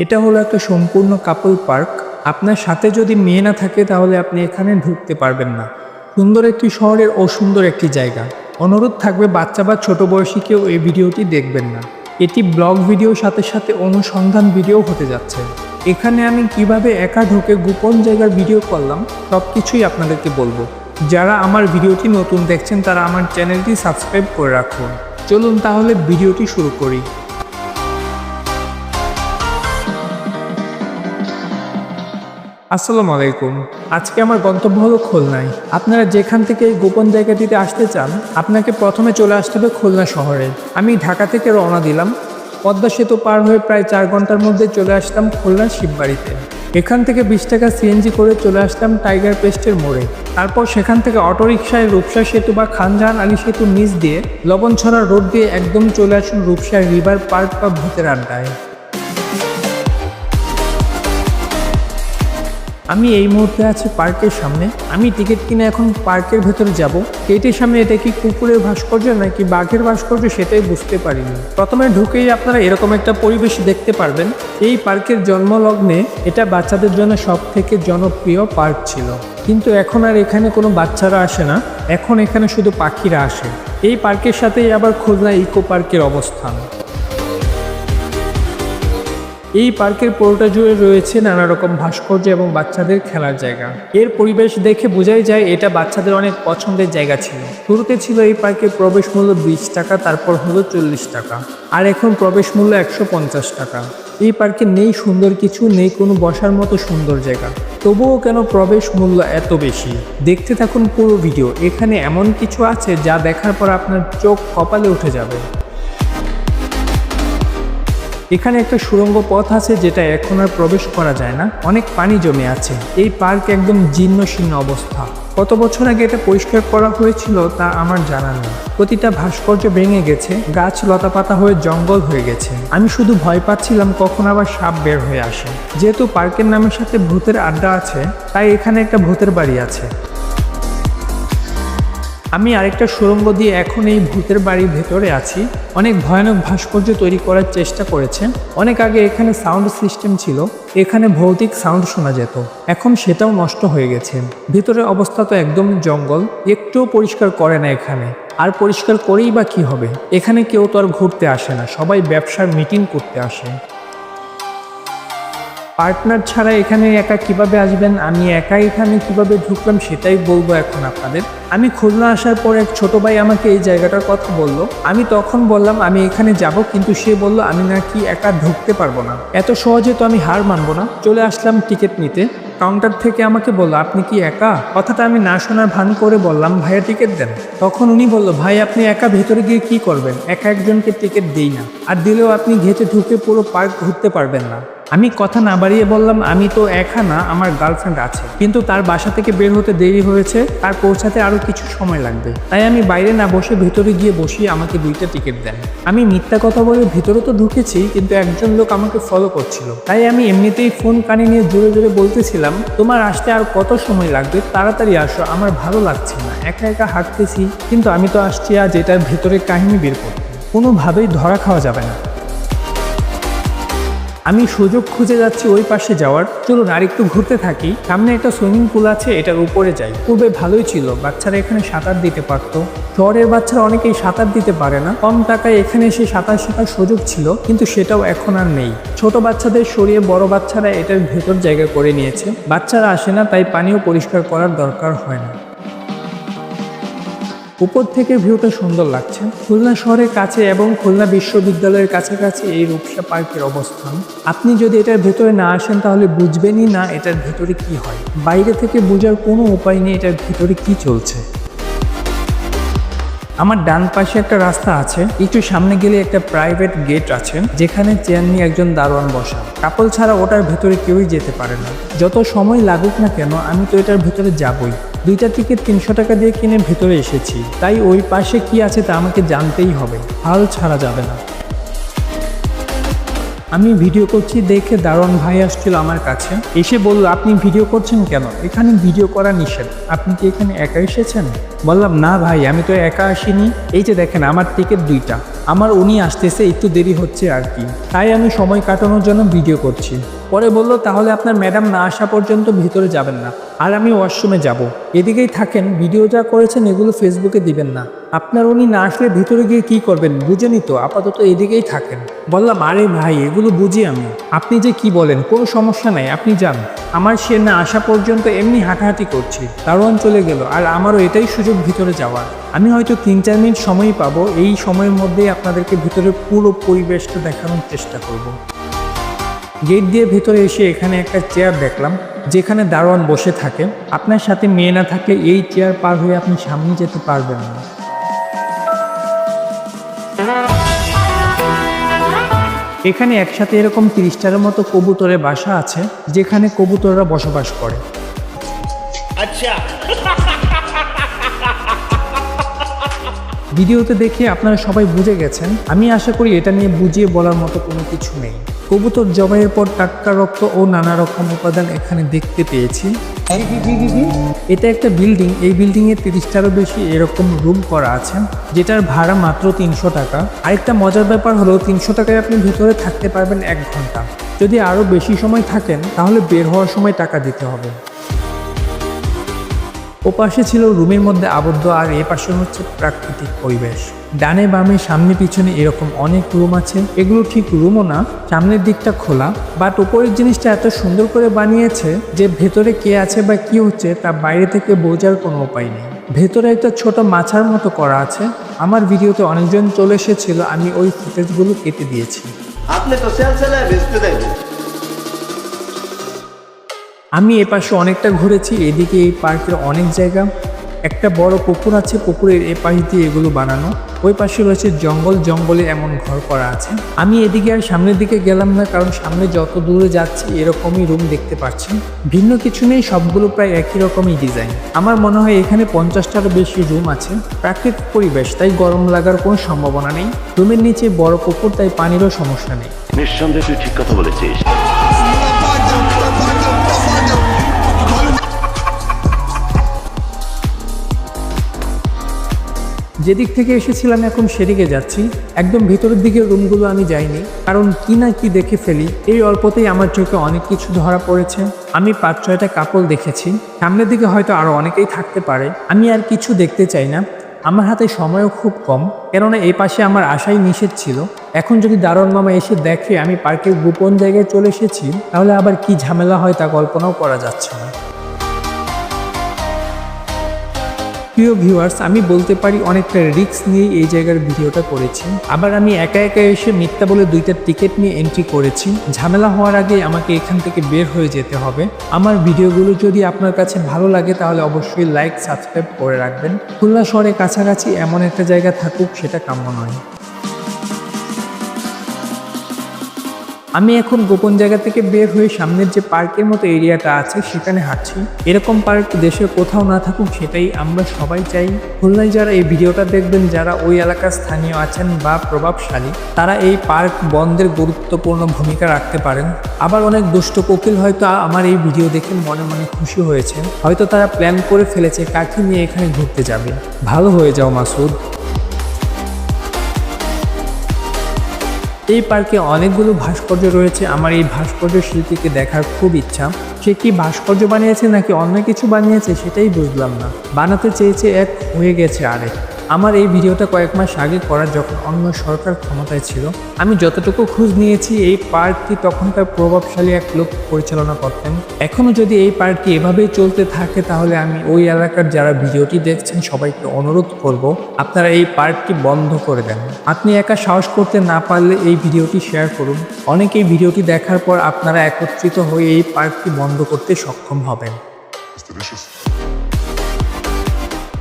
এটা হলো একটা সম্পূর্ণ কাপল পার্ক। আপনার সাথে যদি মেয়ে না থাকে তাহলে আপনি এখানে ঢুকতে পারবেন না। সুন্দর একটি শহরের অসুন্দর একটি জায়গা। অনুরোধ থাকবে বাচ্চা বা ছোট বয়সী কেউ এই ভিডিওটি দেখবেন না। এটি ব্লগ ভিডিওর সাথে সাথে অনুসন্ধান ভিডিও হতে যাচ্ছে। এখানে আমি কিভাবে একা ঢুকে গোপন জায়গার ভিডিও করলাম সব কিছুই আপনাদেরকে বলবো। যারা আমার ভিডিওটি নতুন দেখছেন তারা আমার চ্যানেলটি সাবস্ক্রাইব করে রাখুন। চলুন তাহলে ভিডিওটি শুরু করি। আসসালামু আলাইকুম। আজকে আমার গন্তব্য হলো খুলনায়। আপনারা যেখান থেকে এই গোপন জায়গাটিতে আসতে চান আপনাকে প্রথমে চলে আসতে হবে খুলনা শহরে। আমি ঢাকা থেকে রওনা দিলাম। পদ্মা সেতু পার হয়ে প্রায় 4 ঘন্টার মধ্যে চলে আসলাম খুলনার শিববাড়িতে। এখান থেকে 20 টাকা সিএনজি করে চলে আসলাম টাইগার পেস্টের মোড়ে। তারপর সেখান থেকে অটোরিকশায় রূপসা সেতু বা খানজাহান আলী সেতুর নিচ দিয়ে লবণছড়া রোড দিয়ে একদম চলে আসুন রূপসা রিভার পার্ক বা ভূতের আড্ডায়। আমি এই মুহূর্তে আছি পার্কের সামনে। আমি টিকিট কিনে এখন পার্কের ভেতরে যাব। গেটের সামনে এটা কি কুকুরের ভাস্কর্য নাকি বাঘের ভাস্কর্য সেটাই বুঝতে পারিনি। প্রথমে ঢুকেই আপনারা এরকম একটা পরিবেশ দেখতে পারবেন। এই পার্কের জন্মলগ্নে এটা বাচ্চাদের জন্য সব থেকে জনপ্রিয় পার্ক ছিল, কিন্তু এখন আর এখানে কোনো বাচ্চারা আসে না, এখন এখানে শুধু পাখিরা আসে। এই পার্কের সাথেই আবার খুলনা ইকো পার্কের অবস্থান। এই পার্কের পুরোটা জুড়ে রয়েছে নানা রকম ভাস্কর্য এবং বাচ্চাদের খেলার জায়গা। এর পরিবেশ দেখে বোঝাই যায় এটা বাচ্চাদের অনেক পছন্দের জায়গা ছিল। শুরুতে ছিল এই পার্কের প্রবেশ মূল্য 20 টাকা, তারপর হলো 40 টাকা, আর এখন প্রবেশ মূল্য 150 টাকা। এই পার্কে নেই সুন্দর কিছু, নেই কোনো বসার মতো সুন্দর জায়গা, তবুও কেন প্রবেশ মূল্য এত বেশি? দেখতে থাকুন পুরো ভিডিও। এখানে এমন কিছু আছে যা দেখার পর আপনার চোখ কপালে উঠে যাবে। এখানে একটা সুড়ঙ্গ পথ আছে যেটা এখন আর প্রবেশ করা যায় না, অনেক পানি জমে আছে। এই পার্ক একদম জীর্ণ শীর্ণ অবস্থা। কত বছর আগে এটা পরিষ্কার করা হয়েছিল তা আমার জানা নেই। প্রতিটা ভাস্কর্য ভেঙে গেছে, গাছ লতাপাতা হয়ে জঙ্গল হয়ে গেছে। আমি শুধু ভয় পাচ্ছিলাম কখন আবার সাপ বের হয়ে আসে। যেহেতু পার্কের নামের সাথে ভূতের আড্ডা আছে, তাই এখানে একটা ভূতের বাড়ি আছে। আমি আরেকটা সুড়ঙ্গ দিয়ে এখন এই ভূতের বাড়ির ভেতরে আছি। অনেক ভয়ানক ভাস্কর্য তৈরি করার চেষ্টা করেছেন। অনেক আগে এখানে সাউন্ড সিস্টেম ছিল, এখানে ভৌতিক সাউন্ড শোনা যেত, এখন সেটাও নষ্ট হয়ে গেছে। ভিতরের অবস্থা তো একদম জঙ্গল, একটুও পরিষ্কার করে না এখানে। আর পরিষ্কার করেই বা কী হবে? এখানে কেউ তো আর ঘুরতে আসে না, সবাই ব্যবসার মিটিং করতে আসে। পার্টনার ছাড়া এখানে একা কিভাবে আসবেন? আমি একা এখানে কিভাবে ঢুকলাম সেটাই বলবো এখন আপনাদের। আমি খুলনা আসার পর এক ছোট ভাই আমাকে এই জায়গাটার কথা বলল। আমি তখন বললাম আমি এখানে যাব, কিন্তু সে বলল আমি নাকি একা ঢুকতে পারবো না। এত সহজে তো আমি হার মানবো না। চলে আসলাম টিকিট নিতে। কাউন্টার থেকে আমাকে বলল আপনি কি একা? কথাটা আমি না শোনার ভান করে বললাম ভাইয়া টিকিট দেন। তখন উনি বলল ভাই আপনি একা ভেতরে গিয়ে কি করবেন? একা একজনকে টিকিট দেই না, আর দিলেও আপনি ঘেটে ঢুকে পুরো পার্ক ঘুরতে পারবেন না। আমি কথা না বাড়িয়ে বললাম আমি তো একা না, আমার গার্লফ্রেন্ড আছে, কিন্তু তার বাসা থেকে বের হতে দেরি হয়েছে, তার পৌঁছাতে আরো কিছু সময় লাগবে, তাই আমি বাইরে না বসে ভিতরে গিয়ে বসিয়ে আমাকে 2টা টিকিট দেন। আমি মিথ্যা কথা বলে ভিতরে তো ঢুকেছি, কিন্তু একজন লোক আমাকে ফলো করছিল, তাই আমি এমনিতেই ফোন কানে নিয়ে জোরে জোরে বলতেছিলাম তোমার আসতে আর কত সময় লাগবে, তাড়াতাড়ি আসো, আমার ভালো লাগছে না, একা একা হাঁটতেছি, কিন্তু আমি তো আসছি আজ এটার ভেতরে কাহিনী বের করতে, কোনোভাবেই ধরা খাওয়া যাবে না। আমি সুযোগ খুঁজে যাচ্ছি ওই পাশে যাওয়ার। চলুন আর একটু ঘুরতে থাকি। সামনে একটা সুইমিং পুল আছে, এটার উপরে যাই। পূর্বে ভালোই ছিল, বাচ্চারা এখানে সাঁতার দিতে পারতো। শহরের বাচ্চারা অনেকেই সাঁতার দিতে পারে না, কম টাকায় এখানে এসে সাঁতার শেখার সুযোগ ছিল, কিন্তু সেটাও এখন আর নেই। ছোট বাচ্চাদের সরিয়ে বড় বাচ্চারা এটার ভেতর জায়গা করে নিয়েছে। বাচ্চারা আসে না, তাই পানিও পরিষ্কার করার দরকার হয় না। উপর থেকে ভিউটা সুন্দর লাগছে। খুলনা শহরের কাছে এবং খুলনা বিশ্ববিদ্যালয়ের কাছাকাছি এই রূপসা পার্কের অবস্থান। আপনি যদি এটার ভেতরে না আসেন তাহলে বুঝবেনই না এটার ভেতরে কি হয়। বাইরে থেকে বোঝার কোনো উপায় নেই এটার ভেতরে কি চলছে। আমার ডান পাশে একটা রাস্তা আছে, একটু সামনে গেলে একটা প্রাইভেট গেট আছে যেখানে চেয়ার নিয়ে একজন দারোয়ান বসা। কাপল ছাড়া ওটার ভেতরে কেউই যেতে পারে না। যত সময় লাগুক না কেন আমি তো এটার ভেতরে যাবই। 2টা টিকিট 300 টাকা দিয়ে কিনে ভেতরে এসেছি, তাই ওই পাশে কি আছে তা আমাকে জানতেই হবে, হাল ছাড়া যাবে না। আমি ভিডিও করছি দেখে দারোয়ান ভাই আসছিল আমার কাছে, এসে বলল, আপনি ভিডিও করছেন কেন? এখানে ভিডিও করা নিষেধ, আপনি কি এখানে একা এসেছেন? বললাম, না ভাই, আমি তো একা আসিনি, এই যে দেখেন আমার টিকিট 2টা, আমার উনি আসতেছে, একটু দেরি হচ্ছে আর কি, তাই আমি সময় কাটানোর জন্য ভিডিও করছি। পরে বলল, তাহলে আপনার ম্যাডাম না আসা পর্যন্ত ভিতরে যাবেন না, আর আমি ওয়াশরুমে যাব, এদিকেই থাকেন, ভিডিও যা করেছেন এগুলো ফেসবুকে দিবেন না। আপনার উনি না আসলে ভিতরে গিয়ে কি করবেন বুঝেনি তো, আপাতত এদিকেই থাকেন। বললাম, আরে ভাই, এগুলো বুঝি আমি, আপনি যে কি বলেন, কোনো সমস্যা নাই, আপনি যান। আমার সে না আসা পর্যন্ত এমনি হাঁটাহাঁটি করছি, দারোয়ান চলে গেল, আর আমারও এটাই সুযোগ ভিতরে যাওয়ার। আমি হয়তো 3-4 মিনিট সময়ই পাবো, এই সময়ের মধ্যেই আপনাদেরকে ভিতরে পুরো পরিবেশটা দেখানোর চেষ্টা করব। গেট দিয়ে ভেতরে এসে এখানে একটা চেয়ার দেখলাম, যেখানে দারোয়ান বসে থাকে। আপনার সাথে মেয়ে না থাকলে এই চেয়ার পার হয়ে আপনি সামনে যেতে পারবেন না। এখানে একসাথে এরকম 30টার মতো কবুতরের বাসা আছে, যেখানে কবুতররা বসবাস করে। আচ্ছা, ভিডিওতে দেখে আপনারা সবাই বুঝে গেছেন, আমি আশা করি এটা নিয়ে বুঝিয়ে বলার মতো কোনো কিছু নেই। কবুতর জবাইয়ের পর টাটকা রক্ত ও নানা রকম উপাদান এখানে দেখতে পেয়েছি। এটা একটা বিল্ডিং, এই বিল্ডিংয়ে 30টারও বেশি এরকম রুম করা আছে, যেটার ভাড়া মাত্র 300 টাকা। আরেকটা মজার ব্যাপার হলো 300 টাকায় আপনি ভিতরে থাকতে পারবেন 1 ঘন্টা। যদি আরও বেশি সময় থাকেন তাহলে বের হওয়ার সময় টাকা দিতে হবে। ওপাশে ছিল রুমের মধ্যে আবদ্ধ, আর এ পাশে হচ্ছে প্রাকৃতিক পরিবেশ। ডানে বামে সামনে পিছনে এরকম অনেক রুম আছে, এগুলো ঠিক রুমও না, সামনের দিকটা খোলা, বাট উপরের জিনিসটা এত সুন্দর করে বানিয়েছে যে ভেতরে কে আছে বা কি হচ্ছে তা বাইরে থেকে বোঝার কোনো উপায় নেই। ভেতরে একটা ছোট মাছার মতো করা আছে। আমার ভিডিওতে অনেকজন চলে এসেছিল, আমি ওই ফুটেজগুলো কেটে দিয়েছি। আপনি তো সেলসেলায় বেচতে দেবেন। আমি এপাশে অনেকটা ঘুরেছি, এদিকে এই পার্কের অনেক জায়গা, একটা বড় পুকুর আছে, পুকুরের এপাশ দিয়ে এগুলো বানানো, ওই পাশে রয়েছে জঙ্গল, জঙ্গলে এমন ঘর করা আছে। আমি এদিকে আর সামনের দিকে গেলাম না, কারণ সামনে যত দূরে যাচ্ছি এরকমই রুম দেখতে পাচ্ছি, ভিন্ন কিছু নেই, সবগুলো প্রায় একই রকমই ডিজাইন। আমার মনে হয় এখানে 50টারও বেশি রুম আছে। প্রাকৃতিক পরিবেশ, তাই গরম লাগার কোনো সম্ভাবনা নেই। রুমের নিচে বড় পুকুর, তাই পানিরও সমস্যা নেই। নিঃসন্দেহে তুই ঠিক কথা বলেছিস। যেদিক থেকে এসেছিলাম এখন সেদিকে যাচ্ছি। একদম ভিতরের দিকে রুমগুলো আমি যাইনি, কারণ কি না কি দেখে ফেলি। এই অল্পতেই আমার চোখে অনেক কিছু ধরা পড়েছে। আমি 5-6টা কাপল দেখেছি, সামনের দিকে হয়তো আরও অনেকেই থাকতে পারে। আমি আর কিছু দেখতে চাই না, আমার হাতে সময়ও খুব কম, কেননা এই পাশে আমার আশাই নিষেধ ছিল। এখন যদি দারোয়ান মামা এসে দেখে আমি পার্কের গোপন জায়গায় চলে এসেছি, তাহলে আবার কি ঝামেলা হয় তা কল্পনাও করা যাচ্ছে না। প্রিয় ভিউয়ার্স, আমি বলতে পারি অনেকটা রিস্ক নিয়েই এই জায়গার ভিডিওটা করেছি। আবার আমি একা একা এসে মিথ্যা বলে 2টা টিকিট নিয়ে এন্ট্রি করেছি। ঝামেলা হওয়ার আগে আমাকে এখান থেকে বের হয়ে যেতে হবে। আমার ভিডিওগুলো যদি আপনার কাছে ভালো লাগে তাহলে অবশ্যই লাইক, সাবস্ক্রাইব করে রাখবেন। খুলনা শহরের কাছাকাছি এমন একটা জায়গা থাকুক, সেটা কাম্য নয়। আমি এখন গোপন জায়গা থেকে বের হয়ে সামনের যে পার্কের মতো এরিয়াটা আছে সেখানে হাঁটছি। এরকম পার্ক দেশের কোথাও না থাকুক, সেটাই আমরা সবাই চাই। খুলনায় যারা এই ভিডিওটা দেখবেন, যারা ওই এলাকার স্থানীয় আছেন বা প্রভাবশালী, তারা এই পার্ক বন্ধের গুরুত্বপূর্ণ ভূমিকা রাখতে পারেন। আবার অনেক দুষ্ট কোকিল হয়তো আমার এই ভিডিও দেখে মনে মনে খুশি হয়েছে, হয়তো তারা প্ল্যান করে ফেলেছে কাকে নিয়ে এখানে ঘুরতে যাবে। ভালো হয়ে যাও মাসুদ। এই পার্কে অনেকগুলো ভাস্কর্য রয়েছে, আমার এই ভাস্কর্য শিল্পীকে দেখার খুব ইচ্ছা। সে কি ভাস্কর্য বানিয়েছে নাকি অন্য কিছু বানিয়েছে সেটাই বুঝলাম না। বানাতে চেয়েছে এক, হয়ে গেছে আরেক। আমার এই ভিডিওটা কয়েক মাস আগে করা, যখন অন্য সরকার ক্ষমতায় ছিল। আমি যতটুকু খোঁজ নিয়েছি এই পার্কটি তখনকার প্রভাবশালী এক লোক পরিচালনা করতেন। এখনও যদি এই পার্কটি এভাবেই চলতে থাকে তাহলে আমি ওই এলাকার যারা ভিডিওটি দেখছেন সবাইকে অনুরোধ করব, আপনারা এই পার্কটি বন্ধ করে দেন। আপনি একা সাহস করতে না পারলে এই ভিডিওটি শেয়ার করুন। অনেকেই ভিডিওটি দেখার পর আপনারা একত্রিত হয়ে এই পার্কটি বন্ধ করতে সক্ষম হবেন।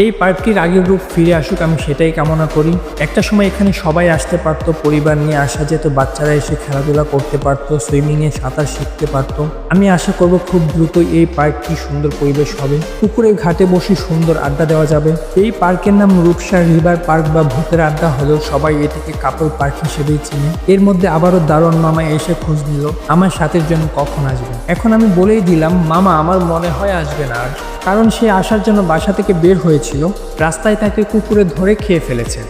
এই পার্কটির আগের রূপ ফিরে আসুক, আমি সেটাই কামনা করি। একটা সময় এখানে সবাই আসতে পারতো, পরিবার নিয়ে আসা যেত, বাচ্চারা এসে খেলাধুলা করতে পারতো, সুইমিংয়ে সাঁতার শিখতে পারতো। আমি আশা করব খুব দ্রুতই এই পার্কটি সুন্দর পরিবেশ হবে, পুকুরের ঘাটে বসে সুন্দর আড্ডা দেওয়া যাবে। এই পার্কের নাম রূপসা রিভার পার্ক বা ভূতের আড্ডা হলেও সবাই এটিকে কাপল পার্ক হিসেবেই চিনে। এর মধ্যে আবারও দারুণ মামা এসে খোঁজ নিল আমার সাথের জন্য কখন আসবে। এখন আমি বলেই দিলাম মামা আমার মনে হয় আসবে না আর, কারণ সে আসার জন্য বাসা থেকে বের হয়েছিল, রাস্তায় তাকে কুকুরে ধরে খেয়ে ফেলেছে।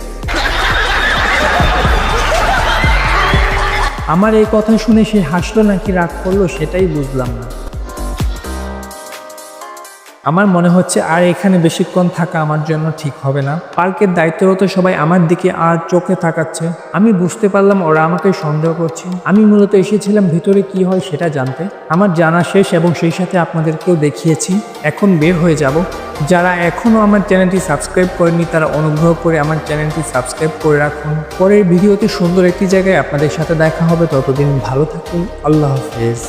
আমার এই কথা শুনে সে হাসলো নাকি রাগ করলো সেটাই বুঝলাম না। আমার মনে হচ্ছে আর এখানে বেশিক্ষণ থাকা আমার জন্য ঠিক হবে না। পার্কের দায়িত্বরত সবাই আমার দিকে আর চোখে তাকাচ্ছে। আমি বুঝতে পারলাম ওরা আমাকে সন্দেহ করছে। আমি মূলত এসেছিলাম ভিতরে কি হয় সেটা জানতে। আমার জানা শেষ এবং সেই সাথে আপনাদেরকেও দেখিয়েছি। এখন বের হয়ে যাব। যারা এখনও আমার চ্যানেলটি সাবস্ক্রাইব করেনি তারা অনুগ্রহ করে আমার চ্যানেলটি সাবস্ক্রাইব করে রাখুন। পরের ভিডিওতে সুন্দর একটি জায়গায় আপনাদের সাথে দেখা হবে। ততদিন ভালো থাকুন। আল্লাহ হাফেজ।